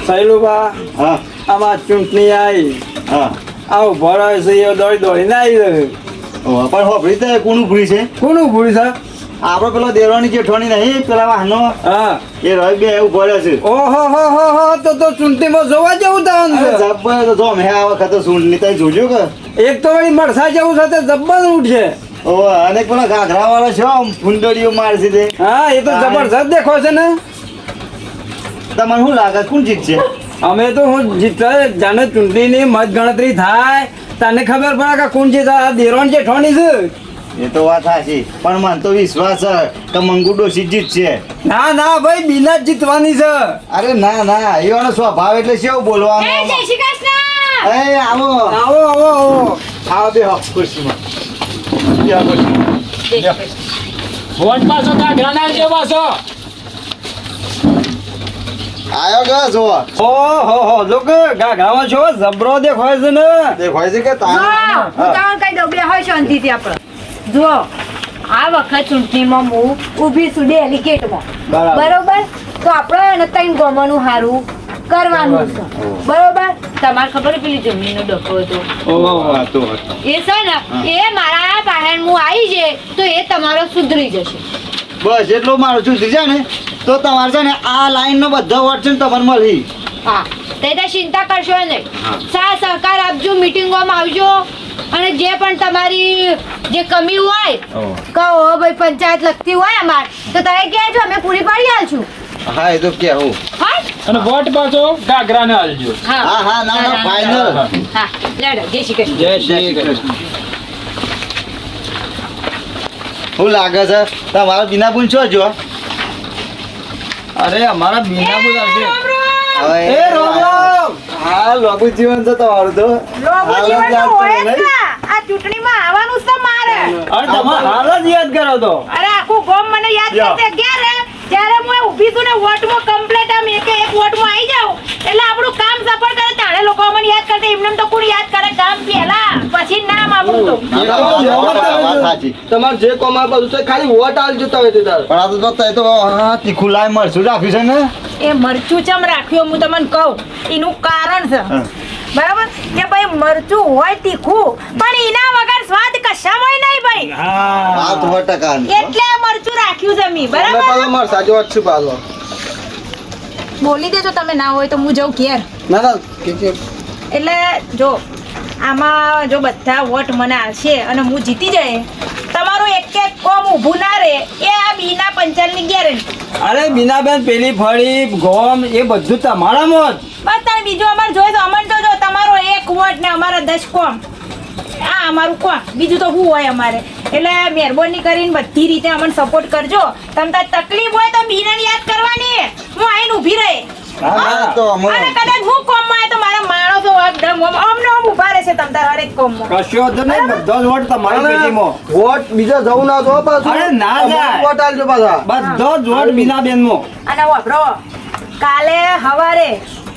સહેલુબા હા આમાં ચૂંટણી આવી હા આવું ભરાય છે એ દોડીને આવી રહ્યો પણ હોભળી તો કોનું ભૂલી છે કોનું ભૂલ છે આપણે પેલો દેવાની જેઠવાની નહીં પેલા વાહનો હા એ રવિ બે એવું ભરે છે ઓહો હો હો હો તો ચૂંટણીમાં જોવા જેવું થવાનું છે જબ્બર તો જો મેં આ વખતે સૂંઢની તઈ જોજો કે એક તો વળી મરસા જેવું છે તે જબ્બર ઉઠશે ઓ અને પેલો ઘાઘરા વાળો છે આમ ફૂંદડીઓ મારશે તે હા એ તો જબરજસ્ત દેખો છે ને તમને શું લાગે કોણ જીતશે અમે તો હું જીતા જાણે ચૂંટણીની મત ગણતરી થાય તને ખબર પડે કે કોણ જીતા આ દેરોણ જેઠવાની છે એ તો વાત સાચી પણ મને તો વિશ્વાસ છે કે મંગુ ડોશી જીતશે ના ના ભાઈ બીના જ જીતવાની છે અરે ના ના એવાનો સ્વભાવ એટલે કેવું બોલવાનું જય શ્રી કૃષ્ણ. એ આવો આવો આવો આવો આવો બે ખુશીમાં બેહો ખુશીમાં. વોટ પાછો ઘાઘરા નાખજો પાછો. આયો કે જો ઓહો હો લોક ગાગામાં છો જબરો દેખાય છે ને દેખાય છે કે જો, હું તમને કહી દઉં, બે હોય શાંતિથી આપણે. જો આ વખત ચૂંટણીમાં હું ઊભી છું ડેલિકેટમાં. બરાબર. બરોબર તો આપણે ત્રણ ગોમાનું હારું કરવાનું છે. બરોબર તમારે ખબર પેલી જમીનનો ડખો હતો ઓહો હતો એ છે ને એ મારા પાસે હું આવી છે તો એ તમારો સુધરી જશે. બસ એટલું મારું છું જાય ને તો તમારે છે ને આ લાઈન નો બધો વોટ છે ને તમારે મળી હા તે ચિંતા કરશો નહીં. સાથ સહકાર આપજો, મિટિંગોમાં આવજો અને જે પણ તમારી જે કમી હોય કહો ભાઈ પંચાયત લગતી હોય અમાર તો તમે કહેજો અમે પૂરી પાડી આલશું. હા એ તો કેવું હા અને વોટ પાછો ઘાઘરા ને આલજો. હા હા ના ના ફાઈનલ હા લેડો જય શ્રી કૃષ્ણ. જય શ્રી કૃષ્ણ શું લાગે છે તમારા બીના બુન છો જો અરે અમારા બીના બોલાવશે હવે એ રોમ રોમ હા લોબુ જીવન છે તમારું તો લોબો જીવન તો હોય જ ના. આ ચૂંટણીમાં આવવાનું છે મારે. અરે તમારે હાલ જ યાદ કરો તો અરે આખું ગામ મને યાદ કરતે ક્યારે જ્યારે હું ઊભી છું ને વોટમાં કમ્પ્લીટ આમ એક વોટમાં આવી જાઉં એટલે આપણું કામ સફળ કરે તાણે લોકો મને યાદ કરતે એમને તો કોણ યાદ કરે કામ પહેલા પછી નામ આપણું તો વાત સાચી તમારે જે કોમ આ બધું તો ખાલી વોટ આલજો તમે તે તાર પણ આ તો જોતા તો તીખું લાઈ મળશું રાખ્યું છે ને એ મરચું ચમ રાખ્યું હું તમને કહું એનું કારણ છે બરાબર કે ભાઈ મરચું હોય તીખું પણ એના વગર સ્વાદ કશામાંય નહીં ભાઈ આ તો 100% એટલે મરચું રાખ્યું છે મી બરાબર માર સાજો વાત છે પાલો બોલી દેજો તમે ના હોય તો હું જાઉં ઘેર ના ના એટલે જો આમાં જો બધા વોટ મને આવશે અને હું જીતી જાય તમારું એક એક કોમ ઊભું ના રહે એ આ બીના પંચાલની ગેરંટી. અરે બીનાબેન પેલી ફળી ગોમ એ બધું તમારામાં જ બસ તારે બીજું અમારે જોઈએ તો અમન તો જો તમારો એક વોટ ને અમારા 10 કોમ આ અમારું કોમ બીજું તો શું હોય અમારે એટલે મહેરબાની કરીને બધી રીતે અમને સપોર્ટ કરજો. તમને તકલીફ હોય તો બીનાને યાદ કરવાની હું આઈને ઊભી રહે હા તો અને કદાચ હું કોમમાં આવે તો મારા માણસો એકદમ અમને ઊભા રહેશે તમ તાર હરેક કોમમાં. કશો તો નહીં બધો જ વોટ તમારી પેટીમાં વોટ બીજો જવું ના જો પાછું અરે ના જાય વોટ આલજો પાછા બધો જ વોટ બીનાબેનમાં અને વાપરો કાલે હવારે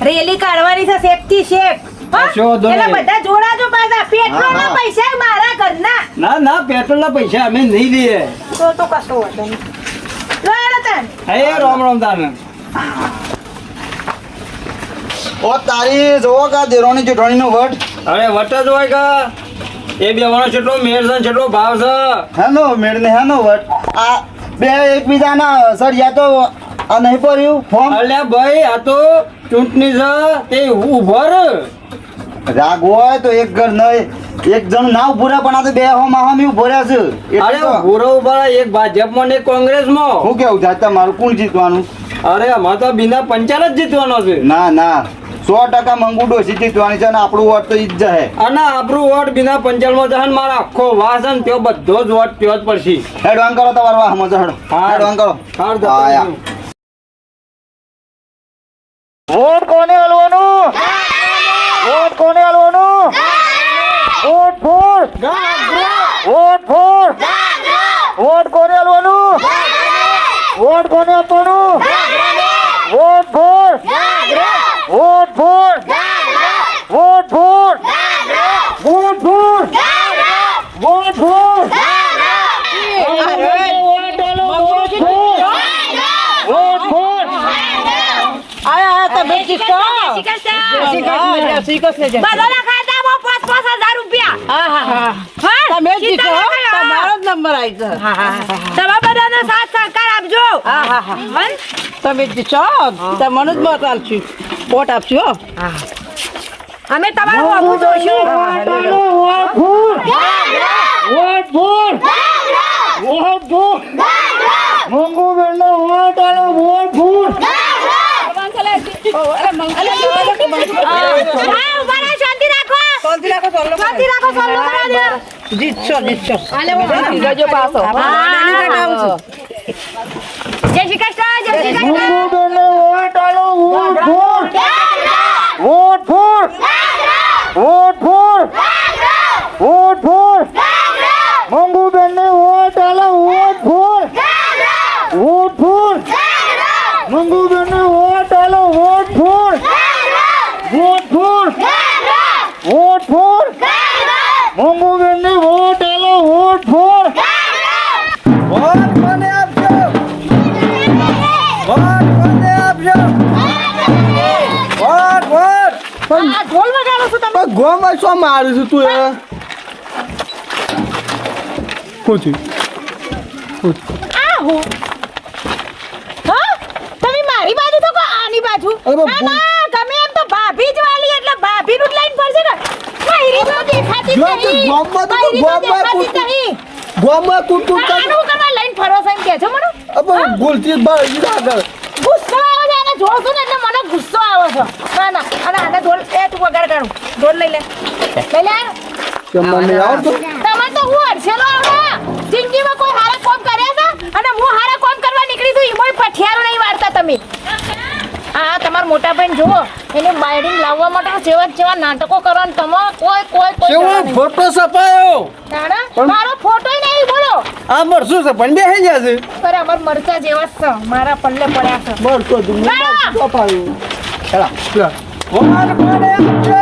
રેલી કાઢવાની છે શેપથી શેપ કશો વાંધો એટલે નહીં. બધા જોડાજો પાછા પેટ્રોલના હા. પૈસા મારા ઘરના ના ના પેટ્રોલના પૈસા અમે નહીં લઈએ તો કશો વાંધો નહીં. લો હેડો તાન. હે રામ રામ તાને ઓ તારી જોવો કા દેરોની જેઠાણી નો વટ અરે વટ જ હોય કે એ બે વણો કેટલો મેળ છે ને કેટલો ભાવ છે હેનો મેળ ને હેનો વટ આ બે એકબીજાના સળિયા તો આ નહીં પડ્યું ફોર્મ અલ્યા ભાઈ આ તો ચૂંટણી છે તે ઉભો રે રાગ હોય તો એક ઘર નહીં એક જણ ના ઉભો રહે પણ આ તો બે હોમ ઉભો રહ્યા છે એટલે અરે તો ઉભો ઉભા એક ભાજપમાં ને એક કોંગ્રેસમાં હું કેવું થાય તમારું કોણ જીતવાનું અરે અમારે તો બીના પંચાલ જ જીતવાનો છે ના ના 100% મંગુ ડોસી જીતવાની છે અને આપણું વોટ તો ઈ જ જહે અને આપણું વોટ બીના પંચાલમાં જશે ને મારા આખો વાસન ત્યો બધો જ વોટ ત્યો જ પડશે હેડવાન કરો તમારો વાહમાં જહડો હા. હેડવાન કરો હાર આયા. વોટ કોને આલવાનું વોટ કોને આલવાનું vote for vote for vote કોને આલવાનું વોટ કોને આપવાનું vote for vote for vote for vote for vote for vote for Shri Krishna. બધાના ખાતામાં 5,000 રૂપિયા. તમે જ જીતો, ચિંતા ના કરો. તમારો જ નંબર આવી છે. તમે બધાને સાથ સહકાર આપજો. હન? તમે જ જીતો, તમને જ મત આપશું, વોટ આપશું હો. અમે તમારું વાપું જોઈશું. હા, ઉભા રહો, શાંતિ રાખો. શાંતિ રાખો, સલ્લો કરા દો. જીતશો. જય શ્રી કૃષ્ણ, જય શ્રી કૃષ્ણ. વોટ કોને આપશો? વોટ કોને આપશો? વોટ. આ ઢોલ વગાડો છો તમે? ગોમાં શું મારું છું તું એ પૂછ્યું આ હું હા તમે મારી બાજુ તો કો આની બાજુ અરે ના ના ગમે એમ તો ભાભી જ વાલી એટલે ભાભી નું લાઈન પડશે ને મારી તો દેખાતી જો જ તો નહીં ગોમાં તો મારી ગોમાં દેખાતી જ કૂટું. નહીં ગોમાં કૂટું આનું કરવા લાઈન ફરો છો એમ કહેજો મને બોલતી ભાઈ આગળ ગુસ્સો આવે છે આને જોશો ને એટલે મને ગુસ્સો આવે છે ના ના અને આને ઢોલ એ તું વગાડ કાઢું ઢોલ લઈ લે મને આવડતું તમે તો હું હરસેલો આવડે જિંદગીમાં કોઈ હારા કોમ કર્યા છે અને હું હારા કોમ કરવા નીકળી તું ઈમોય પઠિયારો નહીં વાળતા તમે હા તમારા મોટા ભાઈને જુઓ એને બાયડીને લાવવા માટે જેવા નાટકો કરો ને તમે કોઈ કેવો ફોટો છપાયો? તારા મારો ફોટોય નહીં બોલો આ મરસું છે પણ બેસી ગયા છે. બરાબર મરચા જેવા જ છે મારા પલ્લે પડ્યા છે બસ તો તું ના! પાયું વોટ કોને આપશો?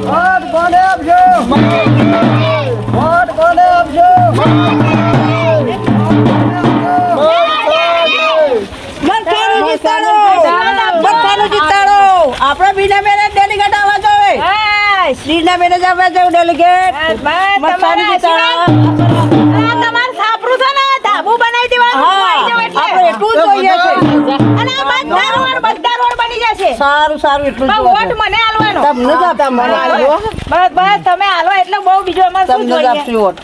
વોટ કોને આપશો? વોટ કોને આપશો? વોટ કોને આપશો? બધાનું જીતાડો. આપણા બીના બેને ડેલિગેટ આવવા જોઈએ. બીના બેને જ આવવા જોઈએ ડેલિગેટ. મતદાન જીતાડો. તમારે સાપરું છે ને ધાબુ બનાવી દેવાનું હા, આવી જાવ એટલે. આપણે એટલું જ જોઈએ છે. અને આ બધા રોડ બની જશે સારું એટલું જ પણ જોઈએ વોટ છે. મને આલવાનો તમને જ આપતા મને આલ્યો. બસ તમે આલો એટલે બહુ બીજું અમારે શું તમને જ જોઈએ આપશું વોટ.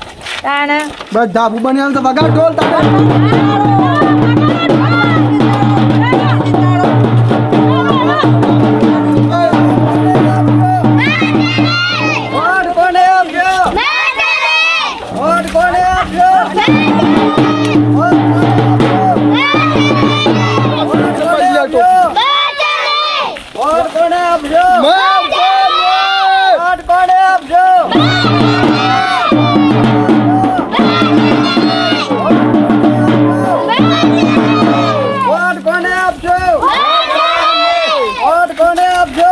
તાણે બસ ધાબુ બની આમ તો વગાડ ઢોલ તારે વોટ કોને આપશો? વોટ કોને આપશો? વોટ કોને આપશો? વોટ કોને આપશો? વોટ કોને આપશો? વોટ કોને આપશો?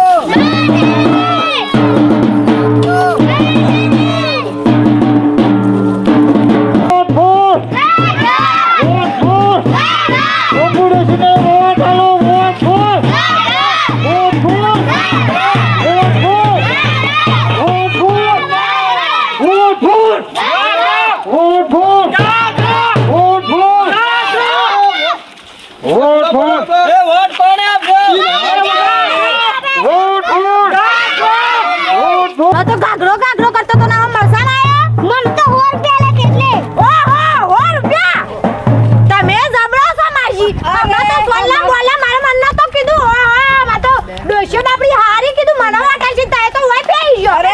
વોટ કોને આપશો? એ વોટ કોને આપશો? આ તો ગાગરો કરતો તો ના મસાલા આયા મન તો 100 રૂપિયા લે એટલે ઓહો 100 રૂપિયા તમે જબરો છો માજી અમે તો સોલ્લા બોલા મારા મનના તો કીધું ઓહો માં તો ડોશો આપણી હારી કીધું મને વાટા છે તાય તો હોય પેઈ ગયો અરે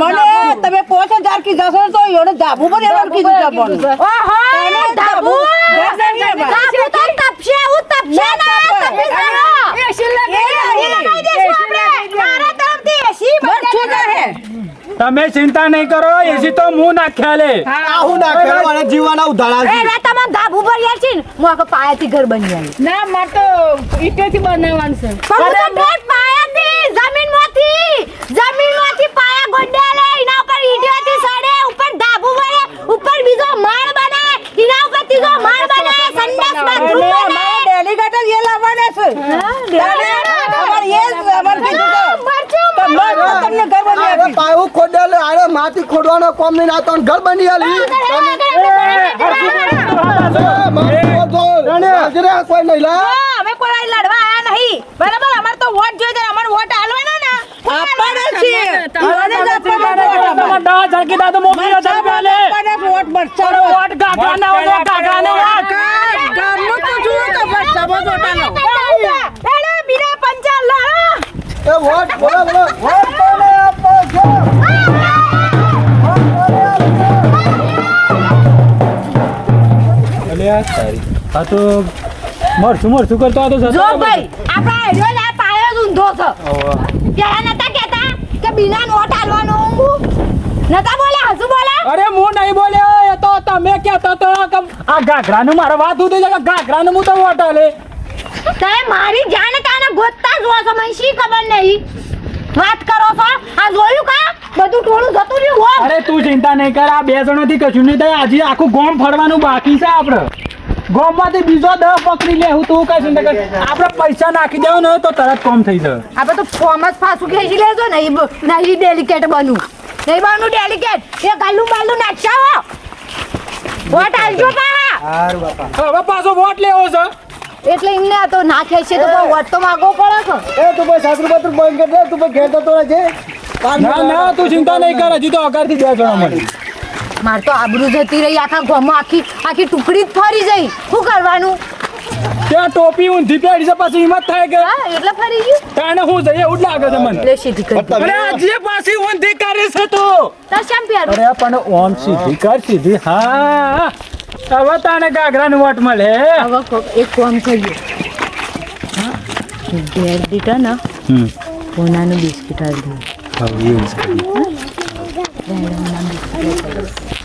મને તમે 5000 કીધા છો તો યોને ધાબુ પર એવાનું કીધું છે મને. ઓહો ધાબુ ધાબુ તો તપશે હું તપશે ના તપી જાઓ એસી લગાઈ દેશું આપણે મારા તરફથી એસી શું કહે તમે ચિંતા નહીં કરો એસી તો હું નાખ્યા લે આવું ના કરવાના જીવાના ઉધાડા છે એ તમે ધાબુ પર યાર છે ને હું આખો પાયાથી ઘર બની આવી ના માર તો ઈટેથી બનાવવાનું છે પણ હું તો પાયાથી જમીનમાંથી બરાબર કીધું છે. તમને ઘર બની અરે આપી. પાયું ખોડેલે આરે માટી ખોડવાનો કોમ નહીં આવતો અને ઘર બની આલી કોઈ નહીં લા હા, અમે કોઈ લડવા આયા નહીં બરાબર અમાર તો વોટ જોઈએ છે અમાર વોટ આલવાના ને આપવાના જ છીએ. મને જ આપવાના વોટ. તમારા દા ઝડકી દા તો મોકલી દો તમે પહેલે. આપવાના વોટ બચ્ચા અરે વોટ ગાગરાના હોય તો ગાગરાને વોટ. ગામનું તો જુઓ તો બચ્ચા બધો ટાલો. એડે બીના પંચા લડો એ વોટ બોલો બોલો વોટ કોને આપો છો આ તો મરશું કરતો આ તો જો ભાઈ આપણા હેડ્યો લા પાયો જ ઊંધો છે પેલા નતા કહેતા કે બીના નોટ આલવાનો નતા બોલ્યા હજુ બોલા અરે હું નહીં બોલ્યો એ તો તમે કહેતા તો કે આ ગાગરાનું મારે વાત ઉધી છે કે ગાગરાનું હું તો વોટ આલે. તમે મારી જાણ કાને ગોતતા જો છો મને શી ખબર નહીં વાત કરો છો આ જોયું કા બધું ટોળું જતું રહ્યું હો અરે તું ચિંતા નહીં કર આ 2 જણોથી કશું નહીં થાય આજે આખું ગોમ ફરવાનું બાકી છે આપણે ગોમમાંથી બીજો 10 પકડી લેવું તું કઈ ચિંતા કર આપણે પૈસા નાખી દેવો ને તો તરત કોમ થઈ જાય. આપણે તો ફોર્મ જ પાછું ખેંચી લેજો નહીં નહીં ડેલિકેટ બનવું નહીં બનવું ડેલિકેટ એ ગાલું બાલું નાખ્યા હો વોટ આલજો પા હવે પાછો વોટ લેવો છે. એટલે એમને આ તો ના ખેંચે તો વોટ તો માગવો પડે છે એ તું ભાઈ સાસુ પત્ર બંધ કરી દે તું ભાઈ ઘેર જતો રહેજે ના ના તું ચિંતા નહીં કર હજી તો અગારથી 2 જણા મળી. માર તો આબરૂ જતી રહી આખા ગામમાં આખી ટુકડી જ ફરી જઈ શું કરવાનું ત્યાં ટોપી ઊંધી પહેરી છે પછી હિંમત થાય કે હા એટલે ફરી ગયું તાણે હું જઈએ એવું જ લાગે છે મને. લે સીધી કરી દે. અરે હજી પાછી ઊંધી કરી છે તું. તો શેમ પહેરું અરે પણ ઓમ સીધી કર સીધી હા હવે તાણે ગાગરાનું વોટ મળે. હવે એક કામ કરીએ ઘેર દીટા ને સોનાનું બિસ્કિટ આવી દઉં હવે એવું જ કરીએ. બિસ્કિટ